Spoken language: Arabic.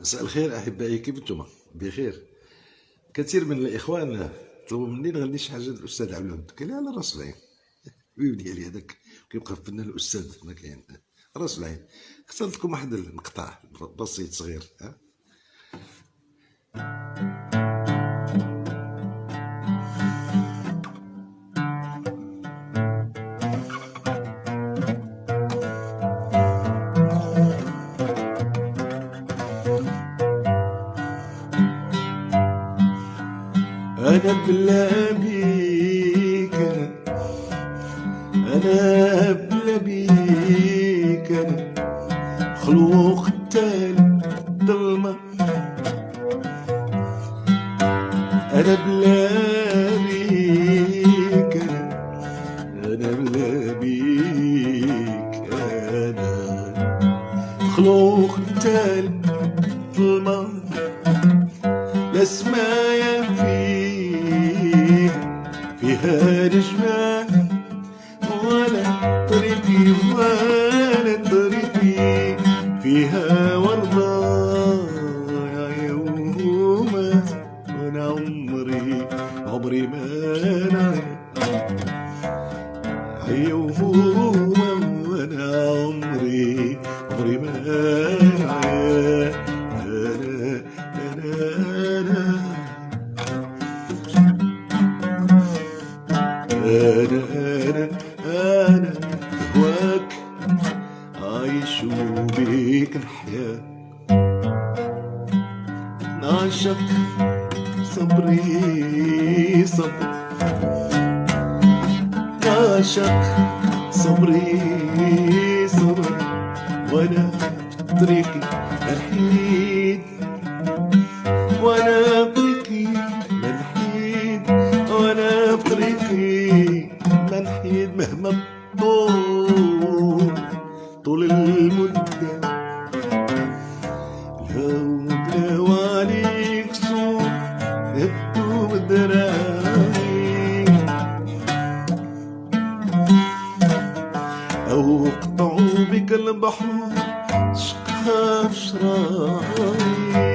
مساء الخير احبائي، كيف انتم؟ بخير. كثير من الاخوان طلبوا مني نغني شي حاجه للاستاذ عبد الود. قال لي على راس العين، الحبيب ديالي هذاك كيبقى الفنان الاستاذ ما كاين. راس العين. اخترت لكم واحد المقطع بسيط صغير. انا بلا بيك، انا بلا بيك، انا خلوق التالي ظلمة. انا بلا بيك، انا بلا بيك، انا خلوق التالي ظلمة. لا سمايا فيها نجمة، ولا طريقي ولا طريقي فيها وردة. يا يوم وانا عمري ما نعيا، يوم وانا عمري ما نعيا. أنا هواك عايش وبيك نحيا، نعشق صبري صبر، نعشق صبري صبر. وانا في طريقي الحيد، وانا بطريقي منحيد، وانا بطريقي منحيد. مهما طول المدة، لو عليك سوء نبدو بدراعي، أو قطعوا بك البحر شقها في شراعي.